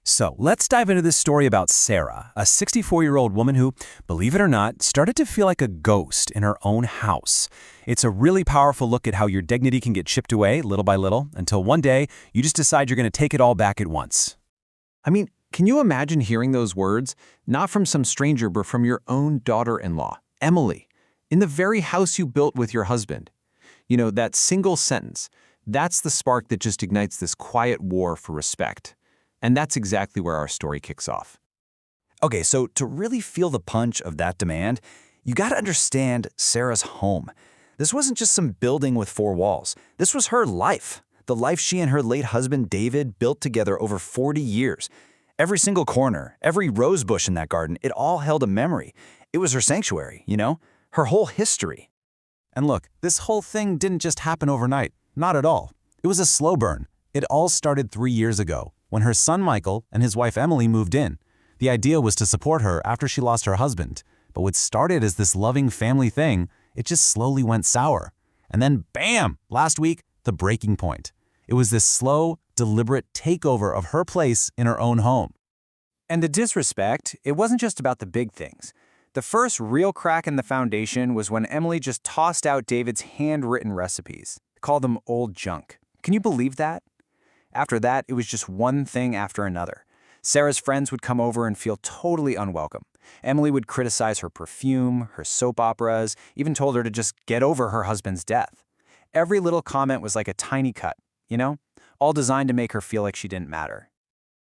So let's dive into this story about Sarah, a 64-year-old woman who, believe it or not, started to feel like a ghost in her own house. It's a really powerful look at how your dignity can get chipped away little by little until one day you just decide you're going to take it all back at once. I mean, can you imagine hearing those words? Not from some stranger, but from your own daughter-in-law, Emily, in the very house you built with your husband. You know, that single sentence, that's the spark that just ignites this quiet war for respect. And that's exactly where our story kicks off. Okay, so to really feel the punch of that demand, you gotta understand Sarah's home. This wasn't just some building with four walls. This was her life, the life she and her late husband David built together over 40 years. Every single corner, every rose bush in that garden, it all held a memory. It was her sanctuary, you know? Her whole history. And look, this whole thing didn't just happen overnight. Not at all. It was a slow burn. It all started 3 years ago, when her son Michael and his wife Emily moved in. The idea was to support her after she lost her husband. But what started as this loving family thing, it just slowly went sour. And then bam! Last week, the breaking point. It was this slow, deliberate takeover of her place in her own home. And the disrespect, it wasn't just about the big things. The first real crack in the foundation was when Emily just tossed out David's handwritten recipes. Called them old junk. Can you believe that? After that, it was just one thing after another. Sarah's friends would come over and feel totally unwelcome. Emily would criticize her perfume, her soap operas, even told her to just get over her husband's death. Every little comment was like a tiny cut, you know? All designed to make her feel like she didn't matter.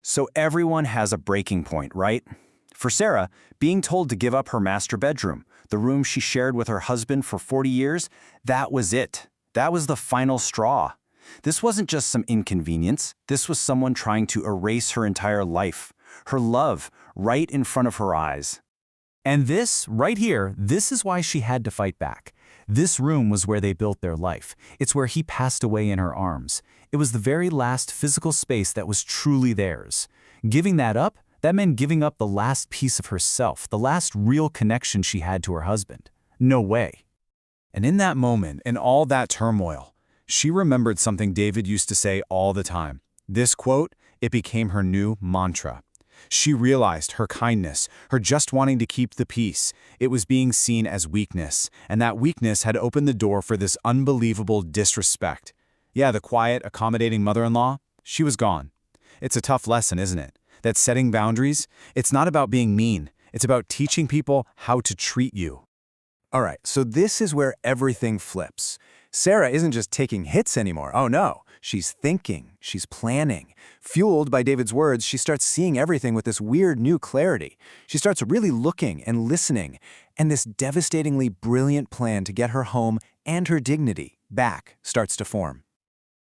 So everyone has a breaking point, right? For Sarah, being told to give up her master bedroom, the room she shared with her husband for 40 years, that was it. That was the final straw. This wasn't just some inconvenience. This was someone trying to erase her entire life, her love, right in front of her eyes. And this, right here, this is why she had to fight back. This room was where they built their life. It's where he passed away in her arms. It was the very last physical space that was truly theirs. Giving that up, that meant giving up the last piece of herself, the last real connection she had to her husband. No way. And in that moment, in all that turmoil, she remembered something David used to say all the time. This quote, it became her new mantra. She realized her kindness, her just wanting to keep the peace. It was being seen as weakness, and that weakness had opened the door for this unbelievable disrespect. Yeah, the quiet, accommodating mother-in-law, she was gone. It's a tough lesson, isn't it? That setting boundaries, it's not about being mean. It's about teaching people how to treat you. All right, so this is where everything flips. Sarah isn't just taking hits anymore. Oh no, she's thinking, she's planning. Fueled by David's words, she starts seeing everything with this weird new clarity. She starts really looking and listening, and this devastatingly brilliant plan to get her home and her dignity back starts to form.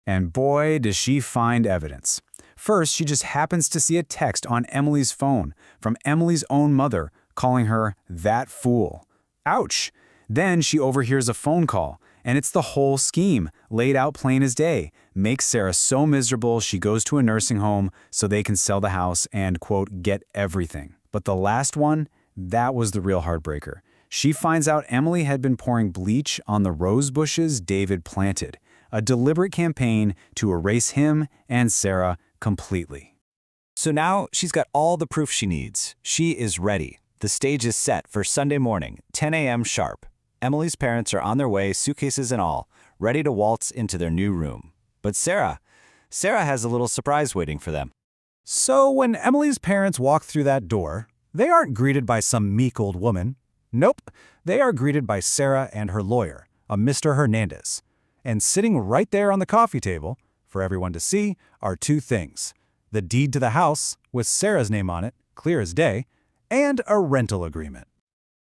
And boy, does she find evidence. First, she just happens to see a text on Emily's phone from Emily's own mother calling her that fool. Ouch! Then she overhears a phone call, and it's the whole scheme, laid out plain as day. Makes Sarah so miserable she goes to a nursing home so they can sell the house and, quote, get everything. But the last one, that was the real heartbreaker. She finds out Emily had been pouring bleach on the rose bushes David planted, a deliberate campaign to erase him and Sarah completely. So now she's got all the proof she needs. She is ready. The stage is set for Sunday morning, 10 a.m. sharp. Emily's parents are on their way, suitcases and all, ready to waltz into their new room. But Sarah has a little surprise waiting for them. So when Emily's parents walk through that door, they aren't greeted by some meek old woman. Nope, they are greeted by Sarah and her lawyer, a Mr. Hernandez. And sitting right there on the coffee table, for everyone to see, are two things. The deed to the house, with Sarah's name on it, clear as day, and a rental agreement.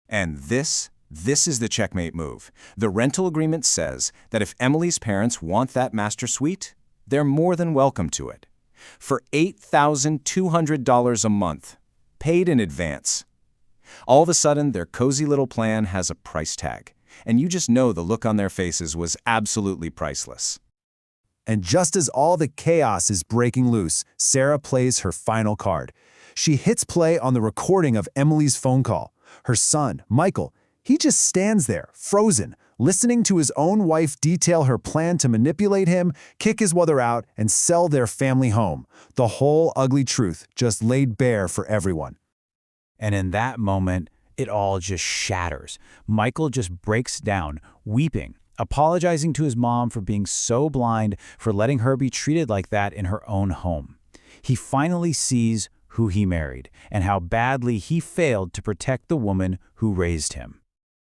And this is the checkmate move. The rental agreement says that if Emily's parents want that master suite, they're more than welcome to it. For $8,200 a month, paid in advance. All of a sudden, their cozy little plan has a price tag, and you just know the look on their faces was absolutely priceless. And just as all the chaos is breaking loose, Sarah plays her final card. She hits play on the recording of Emily's phone call. Her son, Michael, he just stands there, frozen, listening to his own wife detail her plan to manipulate him, kick his mother out, and sell their family home. The whole ugly truth just laid bare for everyone. And in that moment, it all just shatters. Michael just breaks down, weeping, apologizing to his mom for being so blind, for letting her be treated like that in her own home. He finally sees who he married and how badly he failed to protect the woman who raised him.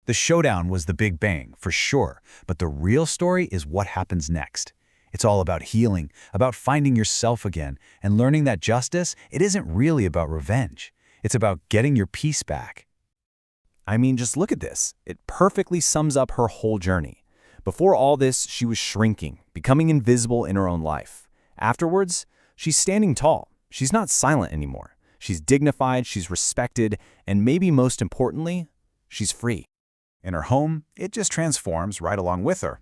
The showdown was the big bang, for sure, but the real story is what happens next. It's all about healing, about finding yourself again, and learning that justice, it isn't really about revenge. It's about getting your peace back. I mean, just look at this. It perfectly sums up her whole journey. Before all this, she was shrinking, becoming invisible in her own life. Afterwards, she's standing tall. She's not silent anymore. She's dignified, she's respected, and maybe most importantly, she's free. In her home, it just transforms right along with her.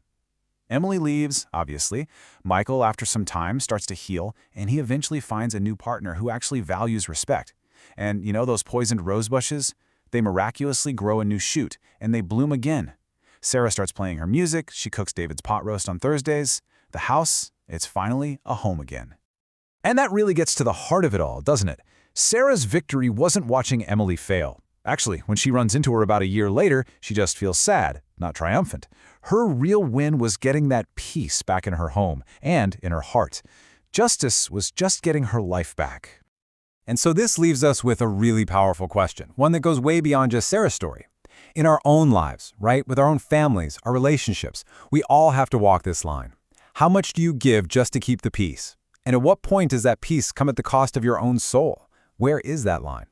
Emily leaves, obviously. Michael, after some time, starts to heal, and he eventually finds a new partner who actually values respect. And you know those poisoned rose bushes? They miraculously grow a new shoot, and they bloom again. Sarah starts playing her music, she cooks David's pot roast on Thursdays. The house, it's finally a home again. And that really gets to the heart of it all, doesn't it? Sarah's victory wasn't watching Emily fail. Actually, when she runs into her about a year later, she just feels sad, not triumphant. Her real win was getting that peace back in her home and in her heart. Justice was just getting her life back. And so this leaves us with a really powerful question, one that goes way beyond just Sarah's story. In our own lives, right, with our own families, our relationships, we all have to walk this line. How much do you give just to keep the peace? And at what point does that peace come at the cost of your own soul? Where is that line?